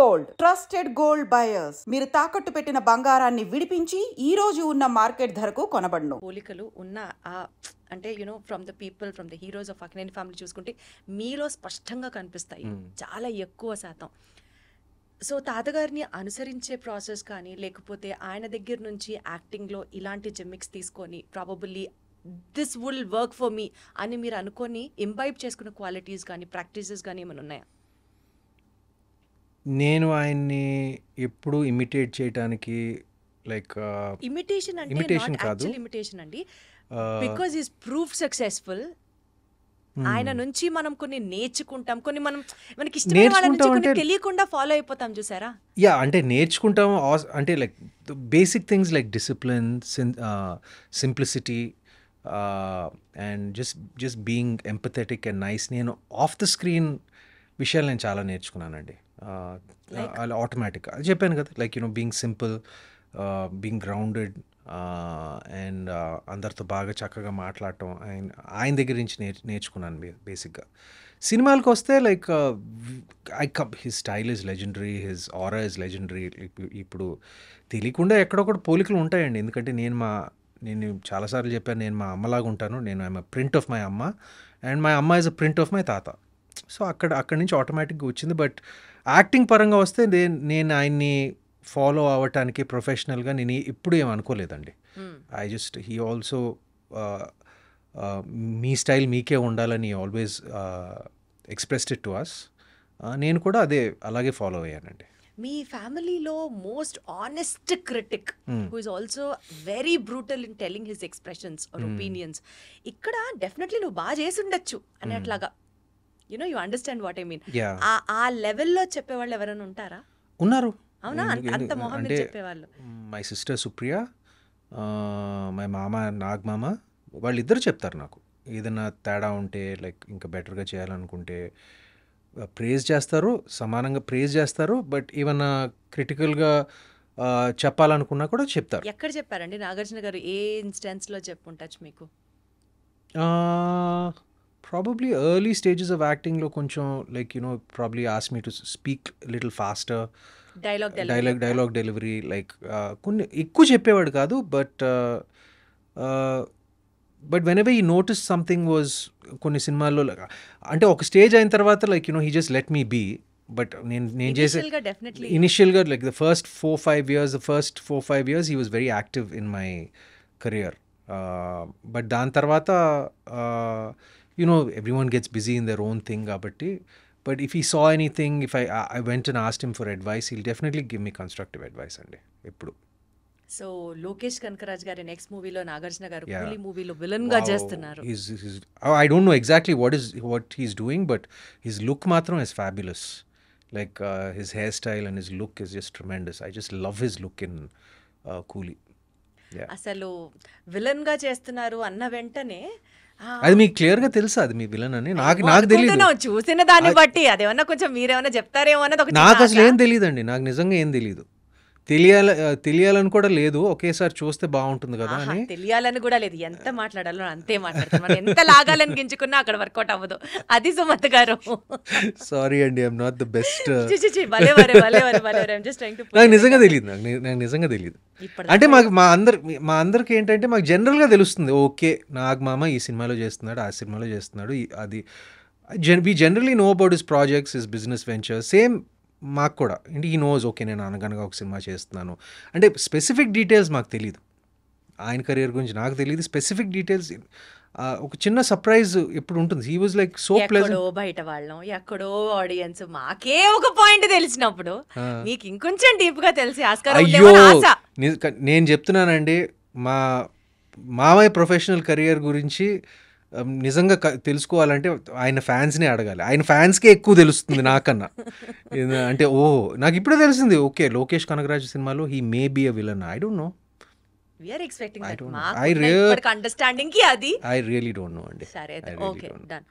Gold, trusted gold buyers. మీరు తాకట్టు పెట్టిన బంగారాన్ని విడిపించి ఈ రోజు ఉన్న మార్కెట్ ధరకు కొనబడును. పోలికలు ఉన్న అంటే from the people, from the heroes of Akkineni family చూసుకుంటే మీలో స్పష్టంగా కనిపిస్తాయి, చాలా ఎక్కువ శాతం. సో తాతగారిని అనుసరించే ప్రాసెస్ కానీ, లేకపోతే ఆయన దగ్గర నుంచి యాక్టింగ్లో ఇలాంటి జిమ్మిక్స్ తీసుకొని probably this will work for me అని మీరు అనుకొని ఇంబైబ్ చేసుకున్న క్వాలిటీస్ కానీ, ప్రాక్టీసెస్ కానీ ఏమైనా ఉన్నాయా? నేను ఆయన్ని ఎప్పుడు ఇమిటేట్ చేయడానికి లైక్ ఇమిటేషన్ అంటే imitation నాట్ కాదు. యాక్చువల్ ఇమిటేషన్ అండి, బికాజ్ ఈస్ ప్రూఫ్ సక్సెస్ఫుల్. ఆయన నుంచి మనం కొన్ని నేర్చుకుంటాం, కొన్ని మనకి ఇష్టమైన వాళ్ళ నుంచి కొన్ని తెలియకుండా ఫాలో అయిపోతాం, చూసారా? యా, అంటే నేర్చుకుంటాం. అంటే like basic things like discipline, simplicity and just being empathetic and nice. నేను ఆఫ్ ద స్క్రీన్ విషయాలు నేను చాలా నేర్చుకున్నానండి. అలా ఆటోమేటిక్గా అది చెప్పాను కదా, like being simple, being grounded and అందరితో బాగా చక్కగా మాట్లాడటం ఆయన దగ్గర నుంచి నేర్చుకున్నాను బేసిక్గా. సినిమాలకు వస్తే like his style is legendary, his aura is legendary. ఇప్పుడు తెలియకుండా ఎక్కడొకటి పోలికలు ఉంటాయండి, ఎందుకంటే నేను చాలాసార్లు చెప్పాను, నేను మా అమ్మలాగా ఉంటాను. నేను ఐఎమ్ ప్రింట్ ఆఫ్ మై అమ్మ అండ్ మై అమ్మ is a print of my తాత. సో అక్కడి నుంచి ఆటోమేటిక్గా వచ్చింది. బట్ యాక్టింగ్ పరంగా వస్తే నేను ఆయన్ని ఫాలో అవ్వటానికి ప్రొఫెషనల్గా నేను ఎప్పుడు ఏం అనుకోలేదండి. హీ ఆల్సో మీ స్టైల్ మీకే ఉండాలని always expressed it to us. నేను కూడా అలాగే ఫాలో అయ్యానండి. మీ ఫ్యామిలీలో most honest critic who is also very brutal in telling his expressions or opinions, ఇక్కడ డెఫినెట్లీ నువ్వు బాగా చేసి ఉండొచ్చు అనేట్లాగా you understand what I mean, ఆ లెవెల్లో చెప్పేవాళ్ళు ఎవరైనా ఉంటారా? ఉన్నారు. అవునా? అంత మొహం మీద చెప్పేవాళ్ళు. మై సిస్టర్ సుప్రియ, మై మామ నాగమామ, వాళ్ళిద్దరు చెప్తారు నాకు. ఏదైనా తేడా ఉంటే లైక్ ఇంకా బెటర్గా చేయాలనుకుంటే ప్రేజ్ చేస్తారు, సమానంగా ప్రేజ్ చేస్తారు. బట్ ఏమన్నా క్రిటికల్గా చెప్పాలనుకున్నా కూడా చెప్తారు. ఎక్కడ చెప్పారండి నాగార్జున గారు? ఏ ఇన్స్టెన్స్లో చెప్పుంటచ్చు మీకు? ప్రాబబ్లీ ఎర్లీ స్టేజెస్ ఆఫ్ యాక్టింగ్లో కొంచెం like probably ask me to speak little faster, dialogue delivery like కొన్ని ఎక్కువ చెప్పేవాడు కాదు. But whenever he notice something was కొన్ని సినిమాల్లో అంటే ఒక స్టేజ్ అయిన తర్వాత like he just let me be. But నేను చేసే ఇనిషియల్గా like the first 4-5 years he was very active in my career. But దాని తర్వాత everyone gets busy in their own thing kabatti. But if he saw anything, if I went and asked him for advice, he'll definitely give me constructive advice andi eppudu. So Lokesh Kanagaraj garu next movie lo Nagarjuna garu Kuli movie lo villain ga chestunnaru. I don't know exactly what he's doing, but his look matram is fabulous. Like his hairstyle and his look is just tremendous. I just love his look in Kuli. Yeah. అసలు villain గా చేస్తున్నారు అన్న వెంటనే అది మీకు clear గా తెలుసా అది మీ విలన్ అని? నాకు తెలియదు, చూసిన దాన్ని బట్టి అదేమన్నా కొంచెం మీరేమన్నా చెప్తారేమో అన్నది నాకు అసలు ఏం తెలియదండి. నాకు నిజంగా ఏం తెలియదు, తెలియాలని కూడా లేదు. ఒకేసారి చూస్తే బాగుంటుంది కదా అని. తెలియాలని కూడా లేదు, ఎంత మాట్లాడాలో అంతే మాట్లాడుతున్నాం. ఎంత లాగాలని గించుకున్నా అక్కడ వర్కౌట్ అవ్వదు. అది సుమత్ గారు. సారీ అండి, ఐఎమ్ నాట్ ద బెస్ట్. నాకు నిజంగా తెలియదు. అంటే మా అందరికి ఏంటంటే మాకు జనరల్గా తెలుస్తుంది, ఓకే నాగమామ ఈ సినిమాలో చేస్తున్నాడు, ఆ సినిమాలో చేస్తున్నాడు. అది we generally know about his projects, his business venture. Same మాకు కూడా అంటే ఈ నోస్, ఓకే నేను అనగనగా ఒక సినిమా చేస్తున్నాను అంటే స్పెసిఫిక్ డీటెయిల్స్ మాకు తెలియదు. ఆయన కెరియర్ గురించి నాకు తెలియదు స్పెసిఫిక్ డీటెయిల్స్. ఒక చిన్న సర్ప్రైజ్ ఎప్పుడు ఉంటుంది. He was like so pleasant. బయట వాళ్ళం ఎక్కడో ఆడియన్స్ మాకే ఒక పాయింట్ తెలిసినప్పుడు మీకు ఇంకొంచెం డీప్ గా తెలిసి ఆస్కారం ఉందేమో ఆశ. నేను చెప్తున్నానండి, మా మామయ్య ప్రొఫెషనల్ కెరియర్ గురించి నిజంగా తెలుసుకోవాలంటే ఆయన ఫ్యాన్స్నే అడగాలి. ఆయన ఫ్యాన్స్కే ఎక్కువ తెలుస్తుంది నాకన్నా. అంటే నాకు ఇప్పుడే తెలిసింది, ఓకే లోకేష్ కనగరాజ్ సినిమాలో he may be a villain. I don't know. I really don't know అండి. సరే, ఓకే డన్.